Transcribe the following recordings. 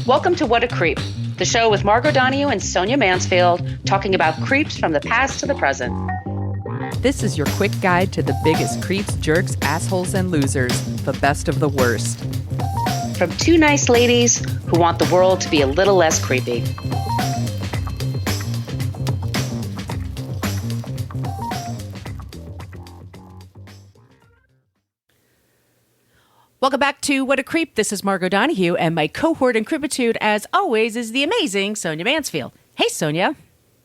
Welcome to What a Creep, the show with Margot Donohue and Sonia Mansfield, talking about creeps from the past to the present. This is your quick guide to the biggest creeps, jerks, assholes, and losers, the best of the worst. From two nice ladies who want the world to be a little less creepy. Welcome back to What a Creep. This is Margot Donohue, and my cohort in creepitude, as always, is the amazing Sonia Mansfield. Hey, Sonia.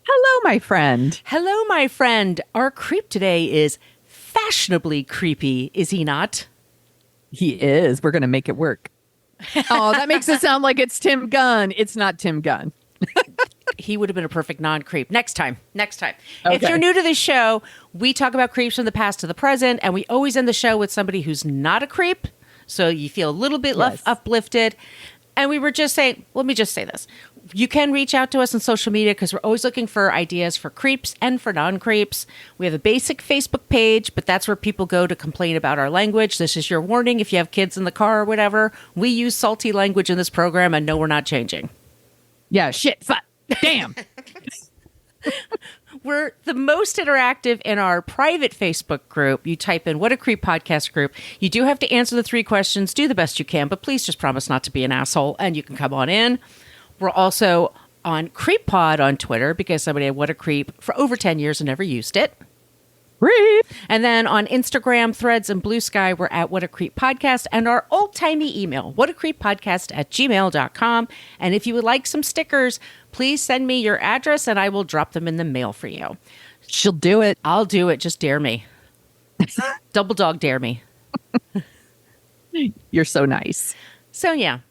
Hello, my friend. Hello, my friend. Our creep today is fashionably creepy, is he not? He is. We're going to make it work. Oh, that makes it sound like it's Tim Gunn. It's not Tim Gunn. He would have been a perfect non-creep. Next time. Okay. If you're new to this show, we talk about creeps from the past to the present, and we always end the show with somebody who's not a creep. So you feel a little bit uplifted. And we were just saying, let me just say this. You can reach out to us on social media because we're always looking for ideas for creeps and for non-creeps. We have a basic Facebook page, but that's where people go to complain about our language. This is your warning if you have kids in the car or whatever. We use salty language in this program, and no, we're not changing. Yeah, shit, fuck, damn. We're the most interactive in our private Facebook group. You type in What a Creep Podcast group. You do have to answer the 3 questions. Do the best you can, but please just promise not to be an asshole, and you can come on in. We're also on Creep Pod on Twitter because somebody had What a Creep for over 10 years and never used it. Creep. And then on Instagram, Threads, and Blue Sky, we're at What a Creep Podcast, and our old-timey email, whatacreeppodcast@gmail.com. And if you would like some stickers, please send me your address, and I will drop them in the mail for you. She'll do it. I'll do it. Just dare me. Double dog dare me. You're so nice. Sonia.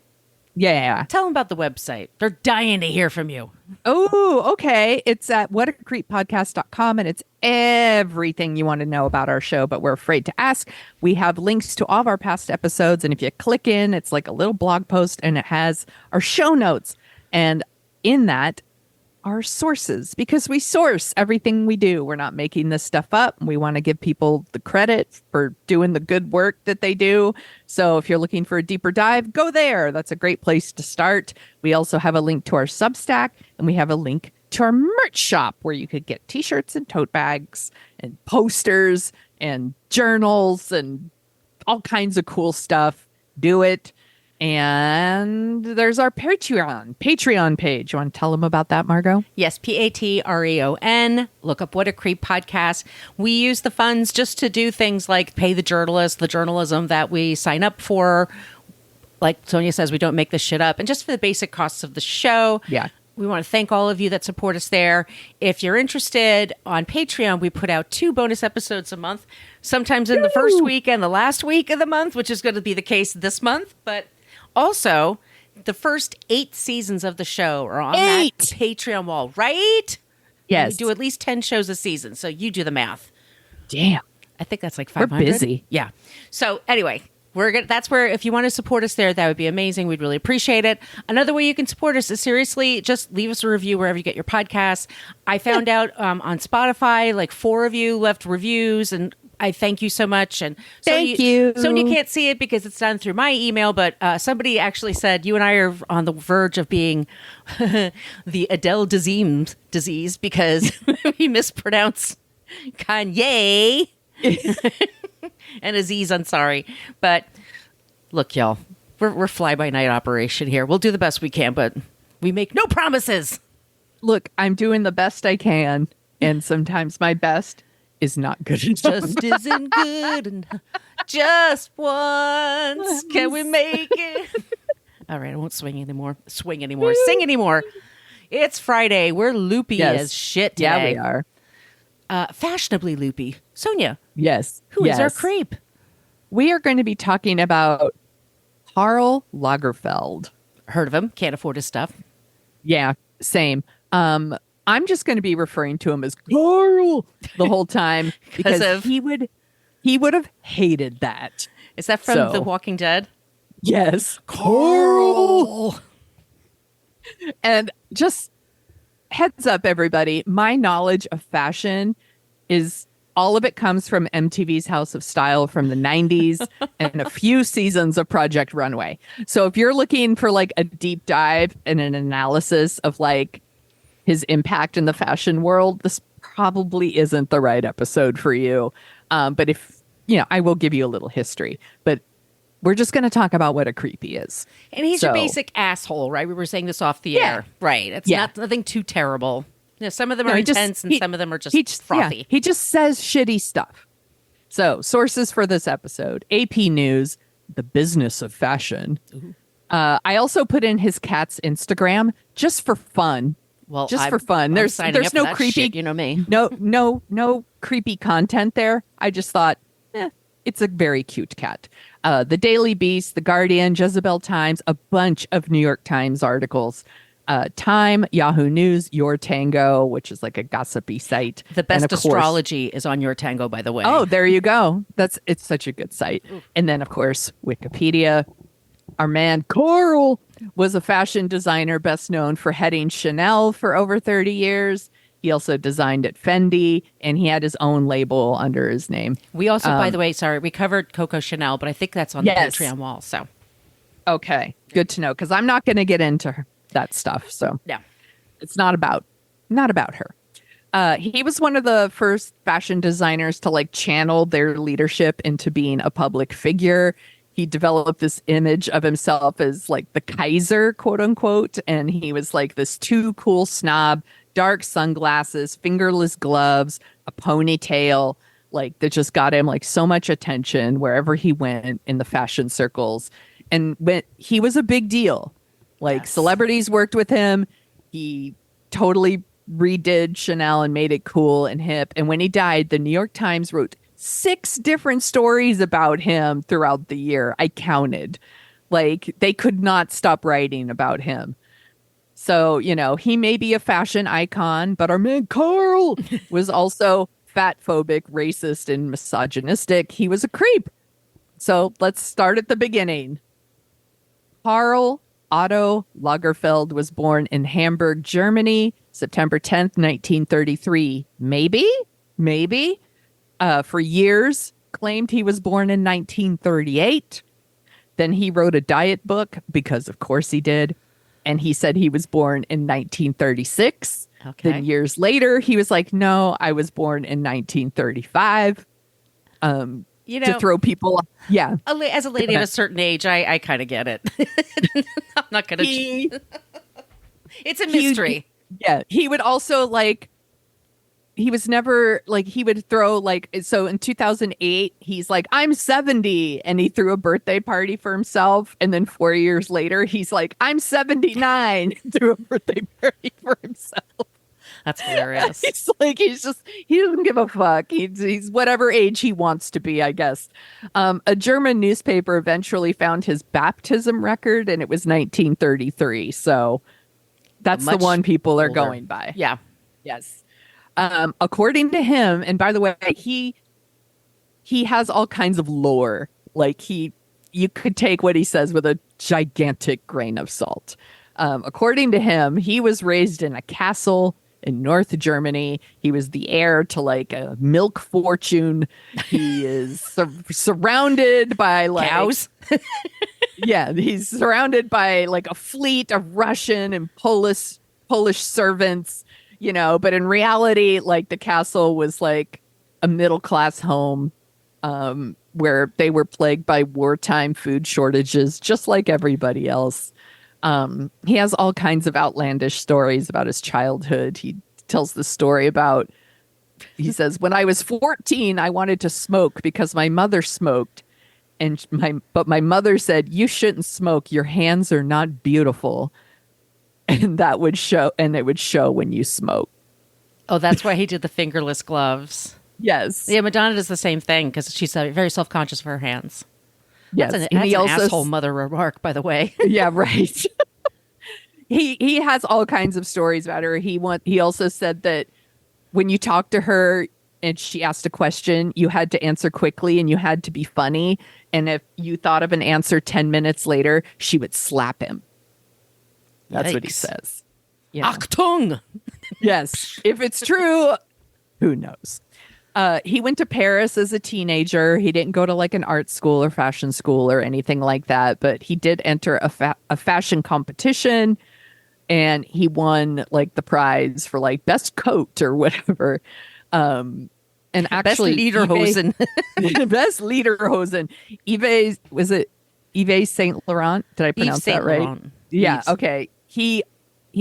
Yeah. Tell them about the website. They're dying to hear from you. Oh, okay. It's at whatacreeppodcast.com, and it's everything you want to know about our show, but we're afraid to ask. We have links to all of our past episodes, and if you click in, it's like a little blog post, and it has our show notes. And in that are sources, because we source everything we do. We're not making this stuff up. We want to give people the credit for doing the good work that they do. So if you're looking for a deeper dive, go there. That's a great place to start. We also have a link to our Substack, and we have a link to our merch shop where you could get t-shirts and tote bags and posters and journals and all kinds of cool stuff. Do it. And there's our Patreon page. You want to tell them about that, Margot? Yes, Patreon. Look up What a Creep Podcast. We use the funds just to do things like pay the journalists, the journalism that we sign up for. Like Sonia says, we don't make this shit up. And just for the basic costs of the show. Yeah. We want to thank all of you that support us there. If you're interested, on Patreon, we put out 2 bonus episodes a month, sometimes in the first week and the last week of the month, which is going to be the case this month. But also, the first 8 seasons of the show are on that Patreon wall, right? Yes. We do at least 10 shows a season, so you do the math. Damn. I think that's like 500. We're busy. Yeah. So anyway, that's where, if you want to support us there, that would be amazing. We'd really appreciate it. Another way you can support us is, seriously, just leave us a review wherever you get your podcasts. I found out on Spotify, like 4 of you left reviews, and I thank you so much. And thank you. Sonia can't see it because it's done through my email, but somebody actually said you and I are on the verge of being the Adele disease because we mispronounce Kanye and Aziz Ansari. But look, y'all, we're fly-by-night operation here. We'll do the best we can, but we make no promises. Look, I'm doing the best I can, and sometimes my best is not good enough. Just isn't good enough. Just once. Can we make it? All right, I won't swing anymore. Sing anymore. It's Friday. We're loopy as shit today. Yeah, we are. Fashionably loopy. Sonia. Yes. Who is our creep? We are going to be talking about Karl Lagerfeld. Heard of him. Can't afford his stuff. Yeah, same. I'm just going to be referring to him as Karl the whole time because he would have hated that. Is that from The Walking Dead? Yes. Karl. And just heads up, everybody, my knowledge of fashion is all of it comes from MTV's House of Style from the 90s and a few seasons of Project Runway. So if you're looking for like a deep dive and an analysis of like his impact in the fashion world, this probably isn't the right episode for you. But if, I will give you a little history, but we're just going to talk about what a creepy is. And he's your basic asshole, right? We were saying this off the air. Right. It's nothing too terrible. Some of them are intense and some of them are just frothy. Yeah, he just says shitty stuff. So, sources for this episode: AP News, The Business of Fashion. I also put in his cat's Instagram just for fun. Well, just for fun. There's no creepy, shit, you know me. No creepy content there. I just thought, it's a very cute cat. The Daily Beast, The Guardian, Jezebel Times, a bunch of New York Times articles. Time, Yahoo News, Your Tango, which is like a gossipy site. The best astrology is on Your Tango, by the way. Oh, there you go. It's such a good site. Ooh. And then, of course, Wikipedia. Our man Karl was a fashion designer best known for heading Chanel for over 30 years. He also designed at Fendi, and he had his own label under his name. We also, by the way, we covered Coco Chanel, but I think that's on the Patreon wall. So, okay, good to know, because I'm not going to get into that stuff. So, yeah, it's not about her. He was one of the first fashion designers to like channel their leadership into being a public figure. He developed this image of himself as like the Kaiser, quote unquote, and he was like this too cool snob. Dark sunglasses, fingerless gloves, a ponytail, like that just got him like so much attention wherever he went in the fashion circles. And he was a big deal. Like celebrities worked with him. He totally redid Chanel and made it cool and hip. And when he died, the New York Times wrote 6 different stories about him throughout the year. I counted. Like they could not stop writing about him. So, he may be a fashion icon, but our man Karl was also fatphobic, racist, and misogynistic. He was a creep. So let's start at the beginning. Karl Otto Lagerfeld was born in Hamburg, Germany, September 10th, 1933. Maybe. For years, claimed he was born in 1938. Then he wrote a diet book, because of course he did. And he said he was born in 1936. Okay. Then years later, he was like, no, I was born in 1935. To throw people. Yeah. As a lady at a certain age, I kind of get it. I'm not going to. It's a mystery. He would also like. He was never like, he would throw like, so in 2008, he's like, I'm 70. And he threw a birthday party for himself. And then 4 years later, he's like, I'm 79. Threw a birthday party for himself. That's hilarious. He doesn't give a fuck. He's whatever age he wants to be, I guess. A German newspaper eventually found his baptism record, and it was 1933. So that's the one people are going by. Yeah. Yes. According to him, and by the way, he has all kinds of lore. Like you could take what he says with a gigantic grain of salt. According to him, he was raised in a castle in North Germany. He was the heir to like a milk fortune. He is surrounded by like cows. Yeah, he's surrounded by like a fleet of Russian and Polish servants. But in reality, like the castle was like a middle-class home where they were plagued by wartime food shortages, just like everybody else. He has all kinds of outlandish stories about his childhood. He tells the story about, he says, when I was 14, I wanted to smoke because my mother smoked. But my mother said, you shouldn't smoke. Your hands are not beautiful. And that would show, and it would show when you smoke. Oh, that's why he did the fingerless gloves. Yes. Yeah, Madonna does the same thing because she's very self-conscious of her hands. Yes. That's an asshole mother remark, by the way. Yeah, right. He has all kinds of stories about her. He also said that when you talk to her and she asked a question, you had to answer quickly and you had to be funny. And if you thought of an answer 10 minutes later, she would slap him. That's what he says. Achtung! Yes. If it's true, who knows? He went to Paris as a teenager. He didn't go to like an art school or fashion school or anything like that, but he did enter a fashion competition, and he won like the prize for like best coat or whatever. And actually, best lederhosen. Best lederhosen. Was it Yves Saint Laurent? Did I pronounce that right? Laurent. Yeah. Yves. Okay. He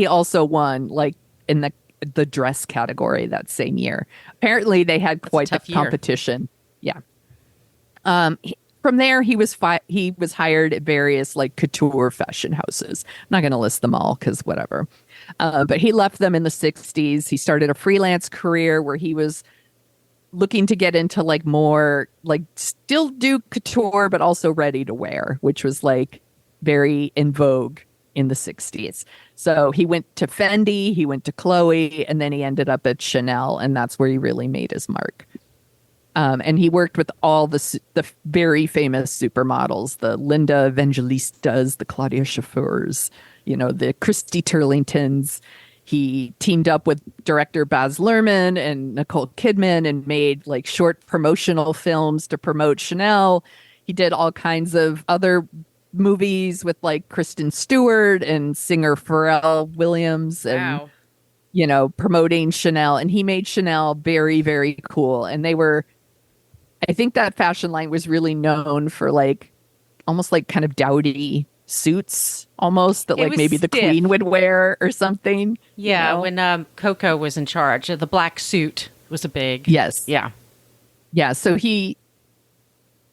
also won like in the dress category that same year. Apparently, they had quite the competition. Yeah. From there, he was hired at various like couture fashion houses. I'm not going to list them all because whatever. But he left them in the 60s. He started a freelance career where he was looking to get into like more like still do couture, but also ready to wear, which was like very in vogue in the 60s. So he went to Fendi, he went to Chloe, and then he ended up at Chanel, and that's where he really made his mark. And he worked with all the very famous supermodels, the Linda Evangelistas, the Claudia Schifers, the Christy Turlingtons. He teamed up with director Baz Luhrmann and Nicole Kidman and made like short promotional films to promote Chanel. He did all kinds of other movies with like Kristen Stewart and singer Pharrell Williams and promoting Chanel. And he made Chanel very, very cool. And I think that fashion line was really known for like almost like kind of dowdy suits almost that like maybe the queen would wear or something. Yeah, when Coco was in charge, the black suit was a big. Yes. Yeah. Yeah, so he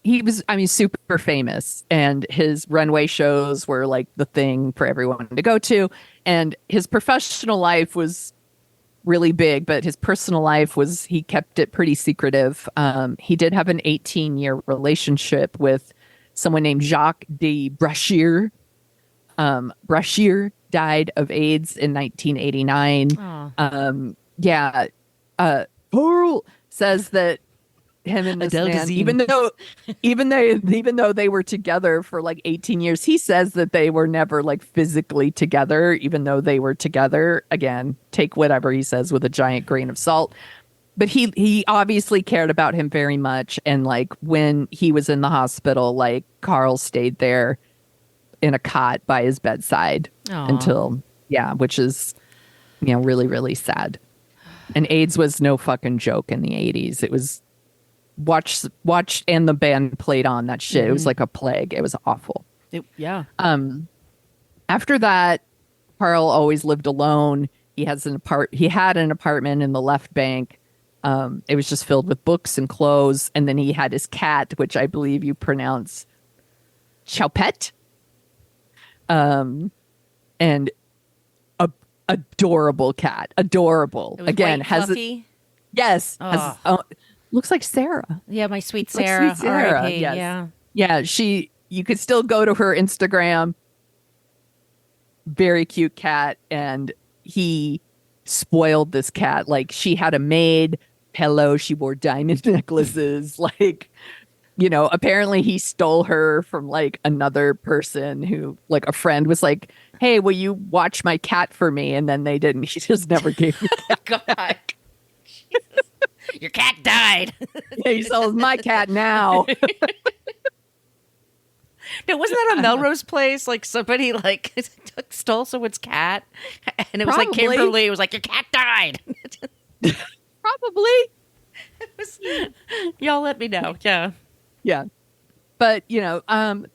was, super famous, and his runway shows were like the thing for everyone to go to, and his professional life was really big, but his personal life he kept it pretty secretive. He did have an 18-year relationship with someone named Jacques de Brashear. Brashear died of AIDS in 1989. Pearl says that him and this man, even though they were together for like 18 years, he says that they were never like physically together, even though they were together. Again, take whatever he says with a giant grain of salt. But he obviously cared about him very much. And like when he was in the hospital, like Karl stayed there in a cot by his bedside until, which is, really, really sad. And AIDS was no fucking joke in the 80s. It was watched and the band played on that shit. It was like a plague. It was awful. After that, Karl always lived alone. He had an apartment in the left bank. It was just filled with books and clothes. And then he had his cat, which I believe you pronounce Choupette. And adorable cat. Adorable. Again, white, has fluffy? Yes. Looks like Sarah. Yeah, my sweet Sarah. Like sweet Sarah. R.I.P. Yes. Yeah, you could still go to her Instagram. Very cute cat. And he spoiled this cat. Like, she had a maid. Hello, she wore diamond necklaces. Like, apparently he stole her from like another person who, like, a friend was like, hey, will you watch my cat for me? And then they didn't. He just never gave the cat back. Jesus. Your cat died. Yeah, he sells my cat now. No, wasn't that a Melrose Place? Like somebody like stole someone's cat, and it was like Kimberly. It was like your cat died. Probably. Y'all let me know. Yeah. Yeah. But,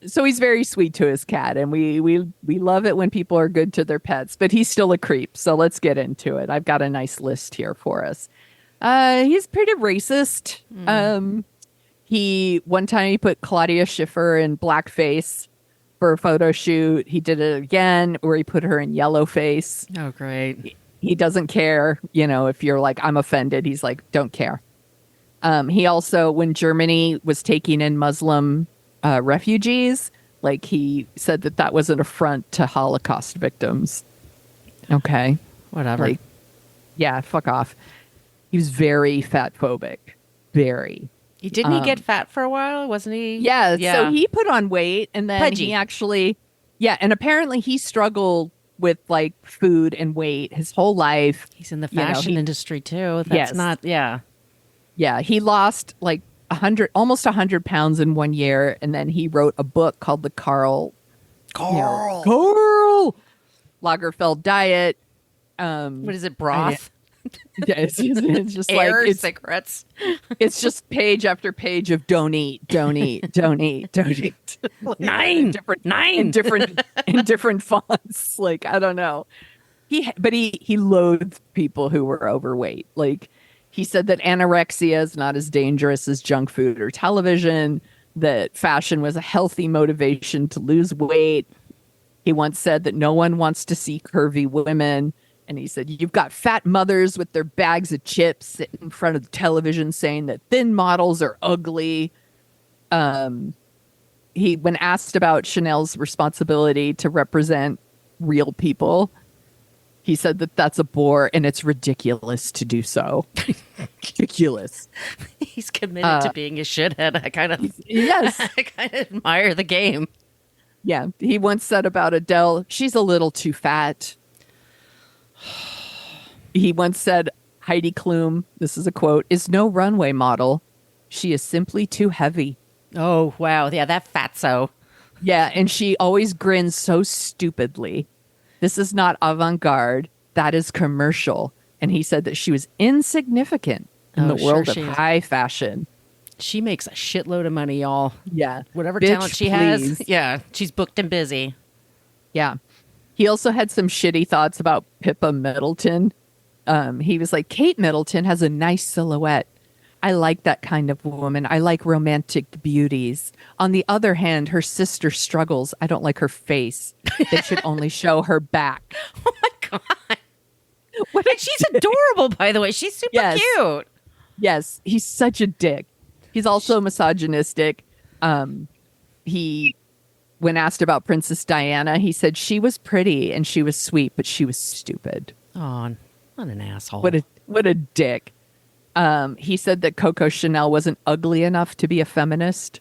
so he's very sweet to his cat, and we love it when people are good to their pets, but he's still a creep. So let's get into it. I've got a nice list here for us. He's pretty racist. One time he put Claudia Schiffer in blackface for a photo shoot. He did it again where he put her in yellow face. Oh, great. He doesn't care, if you're like, I'm offended. He's like, don't care. He also, when Germany was taking in Muslim refugees, like he said that was an affront to Holocaust victims. Okay. Whatever. Like, yeah, fuck off. He was very fatphobic. Very. Didn't he get fat for a while? Wasn't he? Yeah. So he put on weight, and then Pudgy. he actually, and apparently he struggled with like food and weight his whole life. He's in the fashion industry too. That's Yes. not, Yeah, he lost like 100 pounds in 1 year, and then he wrote a book called the Karl Lagerfeld Diet. What is it? Broth? It's just Air? like Cigarettes? it's just page after page of don't eat, don't eat, don't eat, don't eat. Like, Nine in different fonts. Like, I don't know. He loathed people who were overweight. Like, he said that anorexia is not as dangerous as junk food or television, that fashion was a healthy motivation to lose weight. He once said that no one wants to see curvy women. And he said, you've got fat mothers with their bags of chips sitting in front of the television saying that thin models are ugly. When asked about Chanel's responsibility to represent real people, he said that that's a bore and it's ridiculous to do so. Ridiculous. He's committed to being a shithead. I kind of admire the game. Yeah. He once said about Adele, she's a little too fat. He once said, Heidi Klum, this is a quote, is no runway model. She is simply too heavy. Oh, wow. Yeah, that fatso. Yeah, and she always grins so stupidly. This is not avant-garde. That is commercial. And he said that she was insignificant in the world of high fashion. She makes a shitload of money, y'all. Yeah. Whatever talent she has. Yeah, she's booked and busy. Yeah. He also had some shitty thoughts about Pippa Middleton. He was like, Kate Middleton has a nice silhouette. I like that kind of woman. I like romantic beauties. On the other hand, her sister struggles. I don't like her face. They should only show her back. Oh my God. And she's adorable, by the way. She's super cute. Yes. He's such a dick. He's also misogynistic. When asked about Princess Diana, he said she was pretty and she was sweet, but she was stupid. Oh, what an asshole. What a dick. He said that Coco Chanel wasn't ugly enough to be a feminist.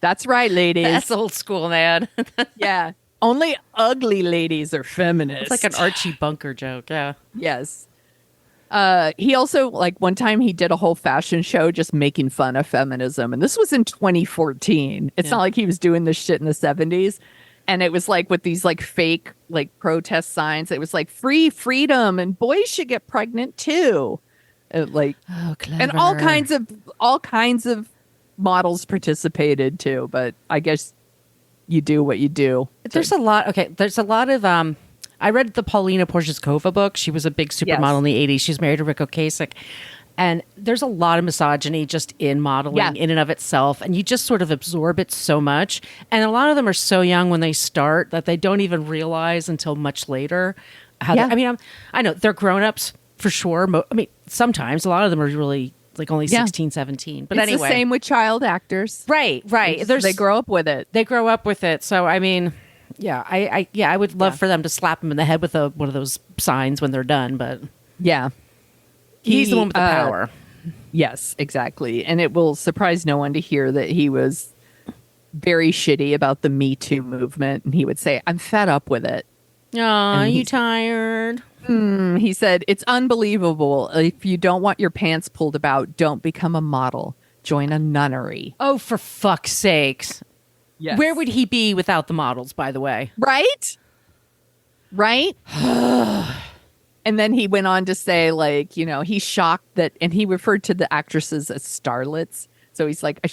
That's right, ladies. That's old school, man. Yeah. Only ugly ladies are feminists. It's like an Archie Bunker joke. Yeah. Yes. He also, like, one time he did a whole fashion show just making fun of feminism. And this was in 2014. It's not like he was doing this shit in the 70s. And it was like with these like fake like protest signs. It was like free freedom and boys should get pregnant too. Clever. And all kinds of models participated too. But I guess you do what you do. There's a lot. Okay. There's a lot of, I read the Paulina Porzheskova book. She was a big supermodel in the 80s. She's married to Rick Ocasek. And there's a lot of misogyny just in modeling in and of itself. And you just sort of absorb it so much. And a lot of them are so young when they start that they don't even realize until much later. I know they're grown-ups for sure. Sometimes a lot of them are really like only 16, 17. But it's anyway. The same with child actors. Right. They grow up with it. They grow up with it. So, I mean... Yeah, I would love for them to slap him in the head with one of those signs when they're done, but yeah, he's the one with the power. Yes, exactly, and it will surprise no one to hear that he was very shitty about the Me Too movement, and he would say, "I'm fed up with it." Oh, you tired? He said, "It's unbelievable. If you don't want your pants pulled about, don't become a model. Join a nunnery." Oh, for fuck's sakes. Yes. Where would he be without the models, by the way? Right? And then he went on to say, like, you know, he's shocked that, and he referred to the actresses as starlets. So he's like,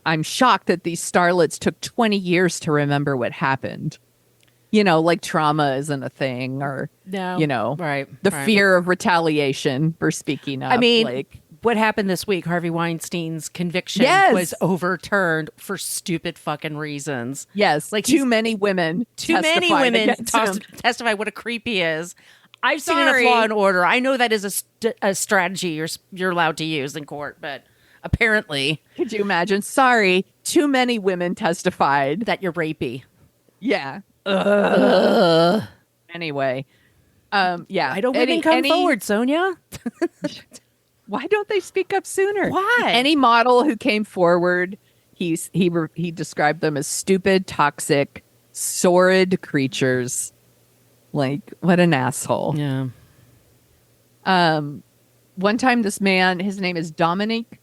I'm shocked that these starlets took 20 years to remember what happened. You know, like trauma isn't a thing, or, the fear of retaliation for speaking up. I mean, like, what happened this week? Harvey Weinstein's conviction was overturned for stupid fucking reasons. Yes, like too many women testify what a creep he is. I've seen enough Law and Order. I know that is a strategy you're allowed to use in court, but apparently, could you imagine? Sorry, too many women testified that you're rapey. Yeah. Anyway, Why don't women come forward, Sonia? Why don't they speak up sooner? Why? Any model who came forward, he described them as stupid, toxic, sordid creatures. Like, what an asshole. Yeah. one time this man, his name is Dominique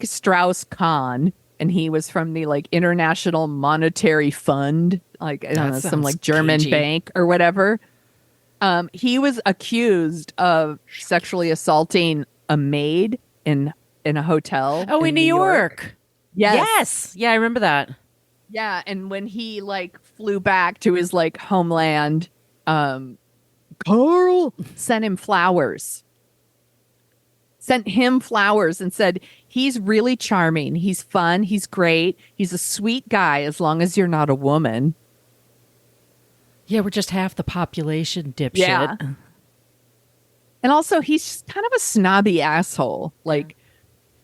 Strauss-Kahn, and he was from the like International Monetary Fund, like I don't know, some like German bank or whatever. He was accused of sexually assaulting a maid in a hotel. Oh, in New York. Yes. Yeah, I remember that. Yeah, and when he like flew back to his like homeland, Carl sent him flowers. Sent him flowers and said, he's really charming. He's fun. He's great. He's a sweet guy as long as you're not a woman. Yeah, we're just half the population, dipshit. Yeah. And also, he's kind of a snobby asshole. Like,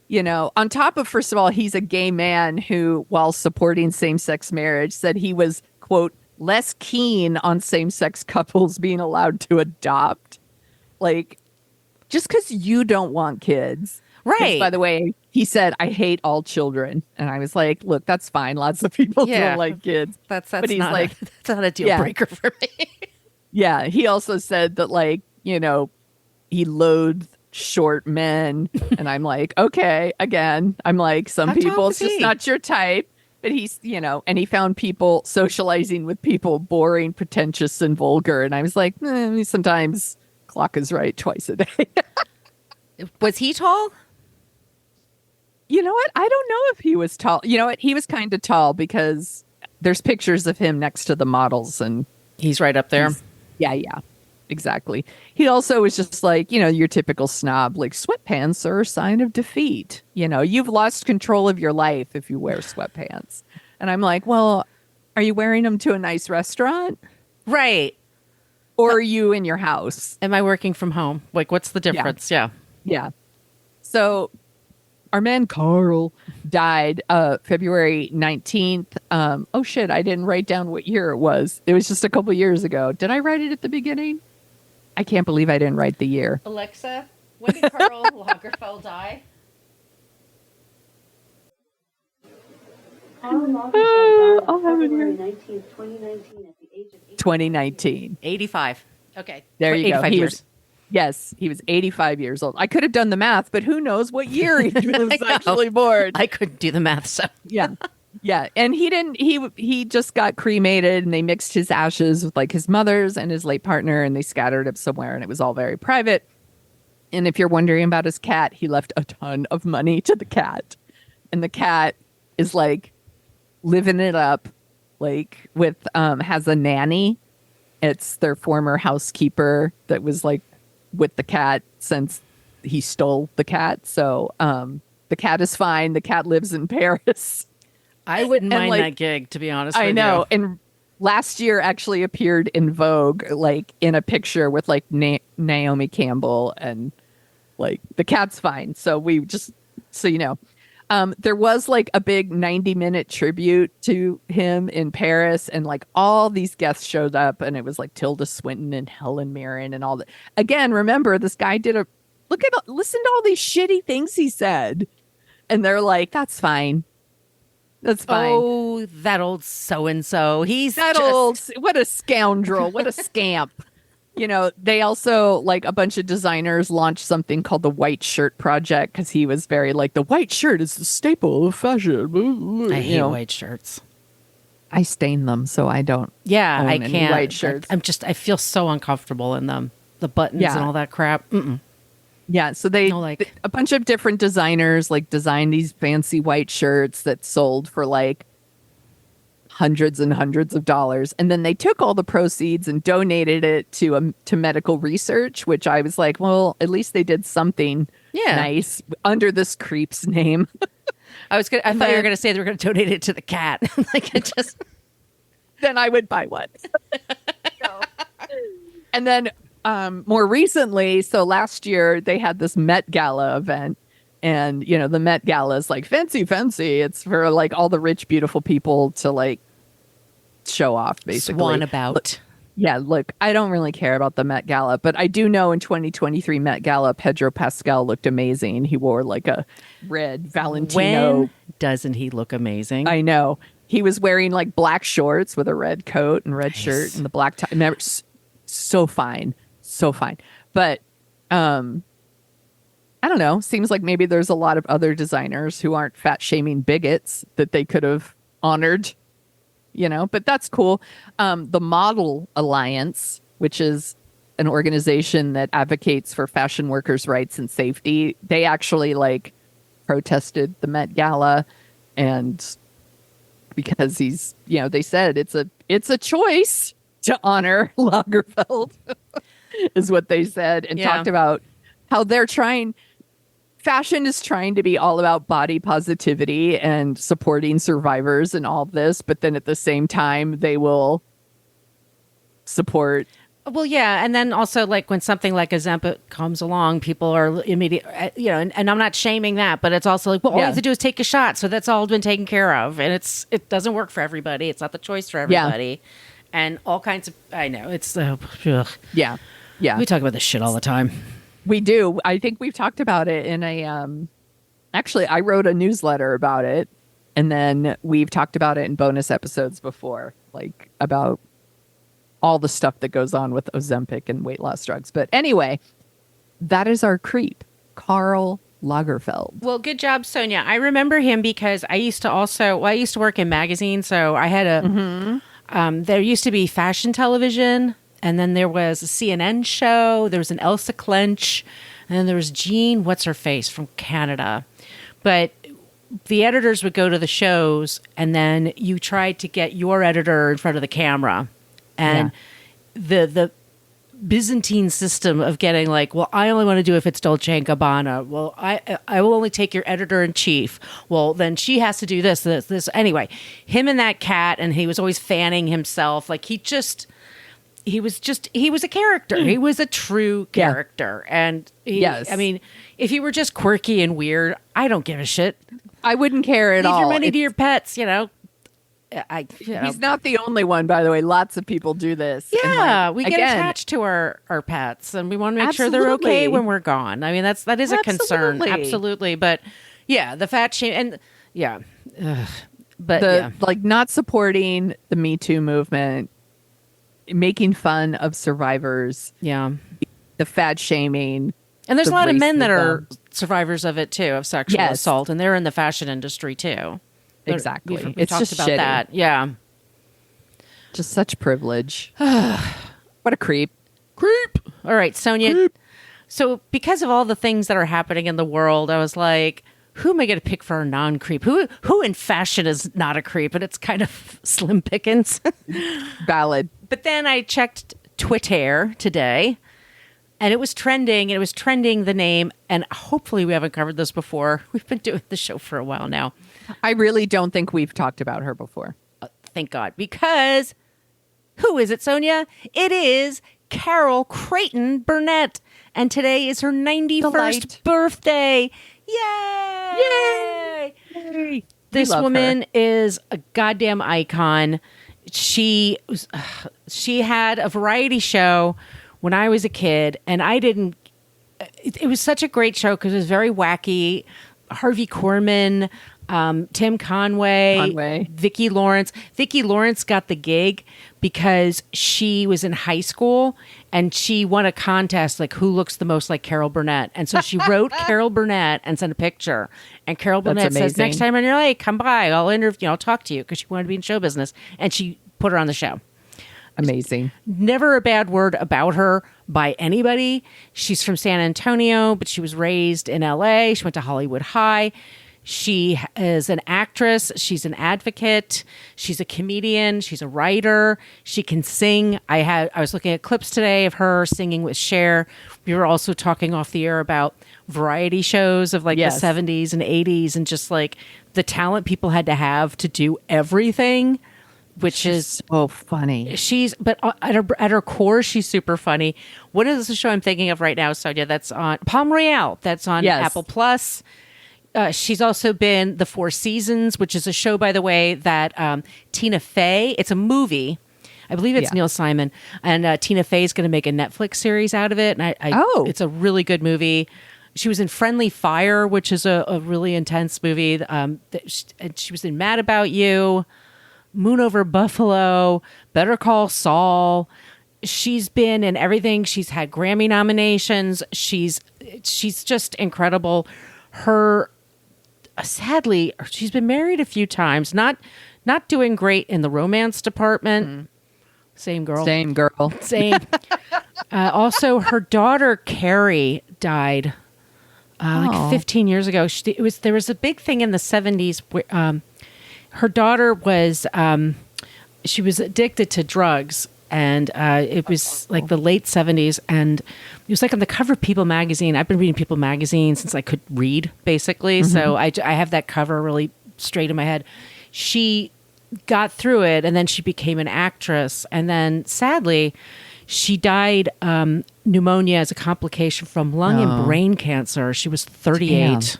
you know, on top of, first of all, he's a gay man who, while supporting same-sex marriage, said he was, quote, less keen on same-sex couples being allowed to adopt. Like, just because you don't want kids. Right. By the way, he said, I hate all children. And I was like, look, that's fine. Lots of people don't like kids. That's but he's not like, that's not a deal breaker for me. Yeah. He also said that, like, you know, he loathed short men. And I'm like, okay, again, I'm like, some people, it's just not your type. But he's, you know, and he found people socializing with people boring, pretentious, and vulgar. And I was like, sometimes clock is right twice a day. Was he tall? You know what? I don't know if he was tall. You know what? He was kind of tall because there's pictures of him next to the models, and he's right up there. Yeah, exactly. He also was just like, you know, your typical snob, like sweatpants are a sign of defeat. You know, you've lost control of your life if you wear sweatpants. And I'm like, well, are you wearing them to a nice restaurant? Right. Or are you in your house? Am I working from home? Like, what's the difference? Yeah. So our man Carl died February 19th. Oh, shit. I didn't write down what year it was. It was just a couple years ago. Did I write it at the beginning? I can't believe I didn't write the year. Alexa, when did Karl Lagerfeld die? Karl Lagerfeld died on have it February here. 19th, 2019 at the age of 2019. 85. Okay. There you go. 85 years. Yes, he was 85 years old. I could have done the math, but who knows what year he was actually born. I couldn't do the math, so. Yeah. Yeah. And he just got cremated, and they mixed his ashes with like his mother's and his late partner, and they scattered him somewhere, and it was all very private. And if you're wondering about his cat, he left a ton of money to the cat. And the cat is like living it up, like with has a nanny. It's their former housekeeper that was like with the cat since he stole the cat. So the cat is fine. The cat lives in Paris. I wouldn't mind like, that gig, to be honest with you. I know. And last year actually appeared in Vogue, like in a picture with like Naomi Campbell, and like the cat's fine. So we just, so you know. There was like a big 90-minute tribute to him in Paris, and like all these guests showed up, and it was like Tilda Swinton and Helen Mirren and all that. Again, remember, this guy listen to all these shitty things he said. And they're like, that's fine. That's fine. Oh, that old so-and-so. He's what a scoundrel. What a scamp. You know, they also, like, a bunch of designers launched something called the White Shirt Project, because he was very like, the white shirt is the staple of fashion. I hate white shirts. I stain them, so I don't. Yeah, own I any can't. White shirts. I feel so uncomfortable in them. The buttons and all that crap. Mm-mm. Yeah, so a bunch of different designers like designed these fancy white shirts that sold for like hundreds and hundreds of dollars, and then they took all the proceeds and donated it to medical research, which I was like, well, at least they did something nice under this creep's name. I thought you were gonna say they were gonna donate it to the cat. Like it just then I would buy one. And then more recently, so last year they had this Met Gala event. And, you know, the Met Gala is like fancy. It's for like all the rich, beautiful people to like show off, basically. Swan about. Yeah, look, I don't really care about the Met Gala, but I do know in 2023 Met Gala, Pedro Pascal looked amazing. He wore like a red Valentino. When doesn't he look amazing? I know. He was wearing like black shorts with a red coat and red shirt and the black tie. So fine. But, I don't know. Seems like maybe there's a lot of other designers who aren't fat shaming bigots that they could have honored, but that's cool. The Model Alliance, which is an organization that advocates for fashion workers' rights and safety, they actually protested the Met Gala, and because they said it's a choice to honor Lagerfeld is what they said, and talked about how fashion is trying to be all about body positivity and supporting survivors and all this, but then at the same time they will support. Well, yeah, and then also when something like Ozempic comes along, people are immediate, and I'm not shaming that, but it's also all you have to do is take a shot, so that's all been taken care of, and it doesn't work for everybody. It's not the choice for everybody, and all kinds of. I know it's yeah. We talk about this shit all the time. We do. I think we've talked about it in a. Actually, I wrote a newsletter about it, and then we've talked about it in bonus episodes before, about all the stuff that goes on with Ozempic and weight loss drugs. But anyway, that is our creep, Karl Lagerfeld. Well, good job, Sonia. I remember him because I used to work in magazines, so I had there used to be fashion television, and then there was a CNN show, there was an Elsa Clench, and then there was Jean, what's her face, from Canada. But the editors would go to the shows, and then you tried to get your editor in front of the camera. And the Byzantine system of getting I only want to do if it's Dolce & Gabbana. Well, I will only take your editor-in-chief. Well, then she has to do this. Anyway, him and that cat, and he was always fanning himself. He was a character. He was a true character. And I mean, if he were just quirky and weird, I don't give a shit. I wouldn't care at all. Leave your money to your pets, He's not the only one, by the way. Lots of people do this. Yeah, we get attached to our pets, and we want to make sure they're okay when we're gone. I mean, that is a concern, absolutely. But yeah, the fat shame, and not supporting the Me Too movement, making fun of survivors. Yeah, the fat shaming, and there's a lot of men that are survivors of it too, of sexual assault, and they're in the fashion industry too. Exactly. We talked just about shitty. that. Yeah. Just such privilege. What a creep. All right, Sonia. Creep. So because of all the things that are happening in the world, I was like, who am I going to pick for a non-creep? Who in fashion is not a creep? And it's kind of slim pickings. Valid. But then I checked Twitter today, and it was trending, the name, and hopefully we haven't covered this before. We've been doing the show for a while now. I really don't think we've talked about her before. Thank God. Because who is it, Sonia? It is Carol Creighton Burnett. And today is her 91st birthday. Yay! Yay! This woman is a goddamn icon. She had a variety show when I was a kid, and it was such a great show because it was very wacky. Harvey Korman, Tim Conway, Vicki Lawrence. Vicki Lawrence got the gig because she was in high school and she won a contest who looks the most like Carol Burnett. And so she wrote Carol Burnett and sent a picture. And Carol Burnett says, next time on your lake, come by. I'll interview, I'll talk to you, because she wanted to be in show business. And she put her on the show. Amazing. Never a bad word about her by anybody. She's from San Antonio, but she was raised in LA. She went to Hollywood High. She is an actress. She's an advocate. She's a comedian. She's a writer. She can sing. I was looking at clips today of her singing with Cher. We were also talking off the air about variety shows of the 70s and 80s, and just the talent people had to have to do everything. Which is so funny. But at her core, she's super funny. What is the show I'm thinking of right now, Sonia? That's on Palm Royale. That's on Apple Plus. She's also been The Four Seasons, which is a show, by the way, that Tina Fey. It's a movie. I believe it's Neil Simon, and Tina Fey is going to make a Netflix series out of it. And it's a really good movie. She was in Friendly Fire, which is a really intense movie. And she was in Mad About You, Moon Over Buffalo, Better Call Saul. she's been in everything. She's had Grammy nominations. She's just incredible. Sadly, she's been married a few times. Not doing great in the romance department. Same girl. Same girl. Same. Also, her daughter Carrie died like 15 years ago. There was a big thing in the 70s where her daughter was she was addicted to drugs, and it was like the late 70s, and it was like on the cover of People magazine. I've been reading People magazine since I could read, basically. So I have that cover really straight in my head. She got through it, and then she became an actress, and then sadly she died pneumonia as a complication from lung and brain cancer. She was 38.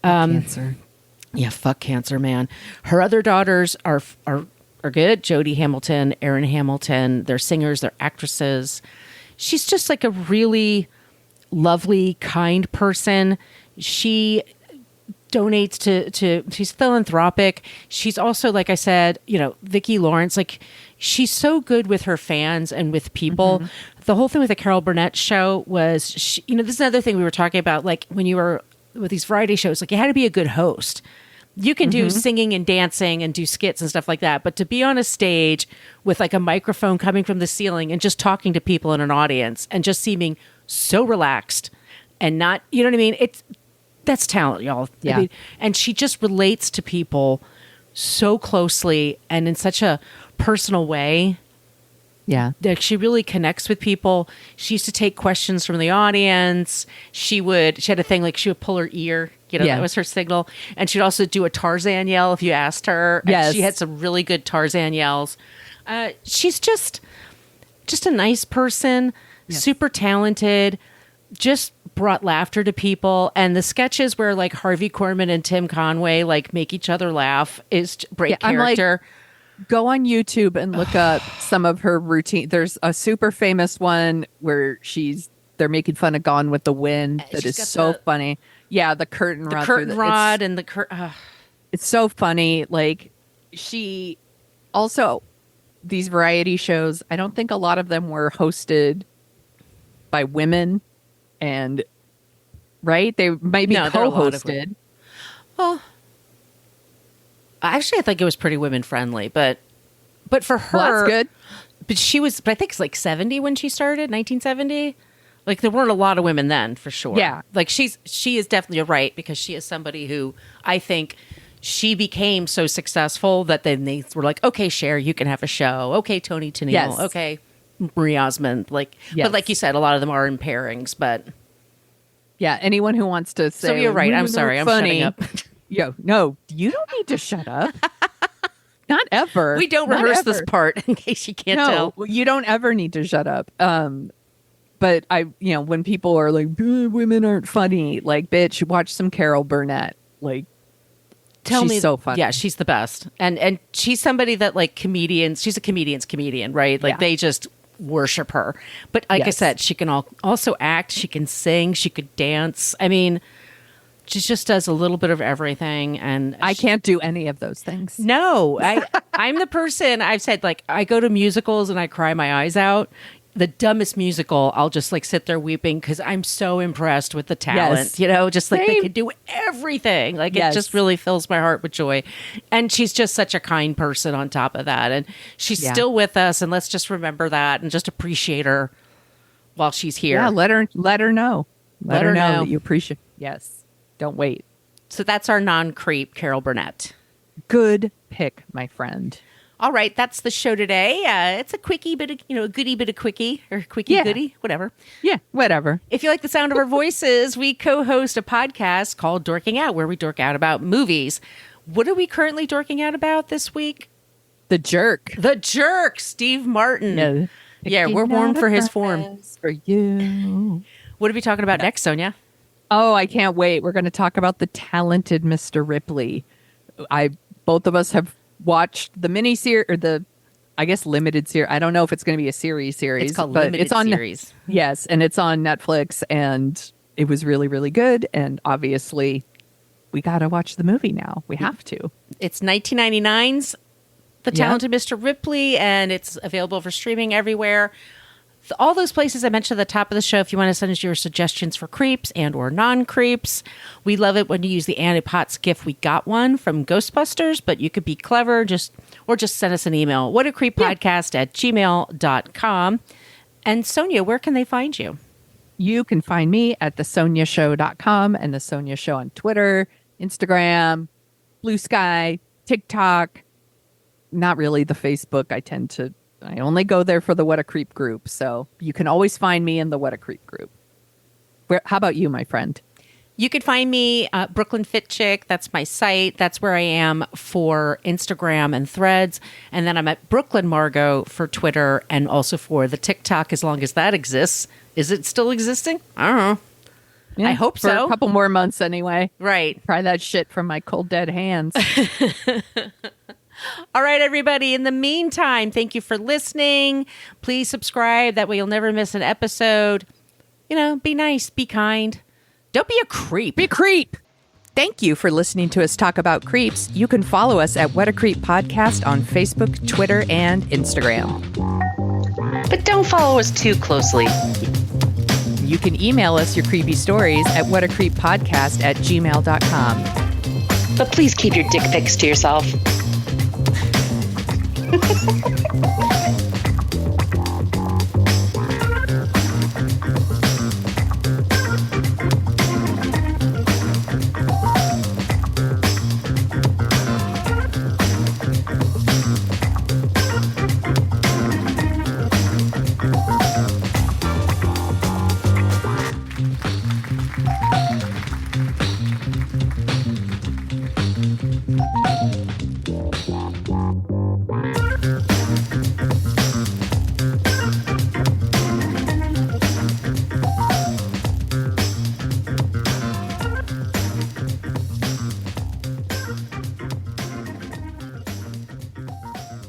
Cancer. Yeah, fuck cancer, man. Her other daughters are good. Jodie Hamilton, Erin Hamilton. They're singers. They're actresses. She's just like a really lovely, kind person. She donates to she's philanthropic. She's also, like I said, Vicki Lawrence, like she's so good with her fans and with people. The whole thing with the Carol Burnett show was, this is another thing we were talking about, like when you were with these variety shows, like you had to be a good host. You can do singing and dancing and do skits and stuff like that, but to be on a stage with like a microphone coming from the ceiling and just talking to people in an audience and just seeming so relaxed and not, you know what I mean? That's talent, y'all. Yeah. I mean, and she just relates to people so closely and in such a personal way. Yeah. Like she really connects with people. She used to take questions from the audience. She had a thing like she would pull her ear, that was her signal. And she'd also do a Tarzan yell if you asked her. Yes. And she had some really good Tarzan yells. She's just a nice person, super talented, just brought laughter to people. And the sketches where like Harvey Korman and Tim Conway like make each other laugh is great character. Go on YouTube and look up some of her routine. There's a super famous one where they're making fun of Gone with the Wind. That is so funny. Yeah, the curtain rod. The curtain rod and the curtain. It's so funny. Like she also, these variety shows, I don't think a lot of them were hosted by women, and right? They might be co-hosted. Well, actually, I think it was pretty women friendly, but for her, well, that's good. But I think it's like 70 when she started, 1970. Like there weren't a lot of women then, for sure. Yeah, like she is definitely right, because she is somebody who I think she became so successful that then they were like, okay, Cher, you can have a show. Okay, Tony Tennille. Yes. Okay, Marie Osmond. Like, but like you said, a lot of them are in pairings. But yeah, anyone who wants to say, so you're right. I'm sorry. I'm shutting up. Yo, no, you don't need to shut up. Not ever. We don't rehearse this part in case you can't tell. You don't ever need to shut up. But when people are like, women aren't funny, like, bitch, watch some Carol Burnett. Like, she's so funny. Yeah, she's the best. And she's somebody that like comedians, she's a comedian's comedian, right? Like they just worship her. But like I said, she can also act, she can sing, she could dance. I mean, she just does a little bit of everything, and I can't do any of those things. No, I'm the person, I've said, like, I go to musicals and I cry my eyes out. The dumbest musical, I'll just like sit there weeping because I'm so impressed with the talent, just like they can do everything. Like it just really fills my heart with joy. And she's just such a kind person on top of that. And she's still with us, and let's just remember that and just appreciate her while she's here. Yeah, let her know. Let her know that you appreciate. Yes. Don't wait. So that's our non-creep, Carol Burnett. Good pick, my friend. All right, that's the show today. It's a quickie bit of, a goodie bit of quickie, or quickie goodie, whatever. Yeah, whatever. If you like the sound of our voices, we co-host a podcast called Dorking Out, where we dork out about movies. What are we currently dorking out about this week? The Jerk. The Jerk, Steve Martin. Yeah, we're warm for his form. For you. What are we talking about next, Sonia? Oh, I can't wait. We're going to talk about the talented Mr. Ripley. Both of us have watched the mini-series, or the, I guess, limited series. I don't know if it's going to be a series. It's called Limited Series. Yes, and it's on Netflix, and it was really, really good. And obviously, we got to watch the movie now. We have to. It's 1999's The Talented Mr. Ripley, and it's available for streaming everywhere. All those places I mentioned at the top of the show, if you want to send us your suggestions for creeps and or non-creeps. We love it when you use the Annie Potts GIF. We got one from Ghostbusters, but you could be clever, just send us an email. whatacreeppodcast@gmail.com. And Sonia, where can they find you? You can find me at thesoniashow.com and The Sonia Show on Twitter, Instagram, Blue Sky, TikTok. Not really the Facebook. I only go there for the What a Creep group. So you can always find me in the What a Creep group. How about you, my friend? You could find me Brooklyn Fit Chick. That's my site. That's where I am for Instagram and Threads. And then I'm at Brooklyn Margot for Twitter and also for the TikTok, as long as that exists. Is it still existing? I don't know. Yeah, I hope for so. a couple more months anyway. Right. Try that shit from my cold, dead hands. All right, everybody. In the meantime, thank you for listening. Please subscribe. That way you'll never miss an episode. Be nice. Be kind. Don't be a creep. Be a creep. Thank you for listening to us talk about creeps. You can follow us at What a Creep Podcast on Facebook, Twitter, and Instagram. But don't follow us too closely. You can email us your creepy stories at whatacreeppodcast@gmail.com. But please keep your dick pics to yourself.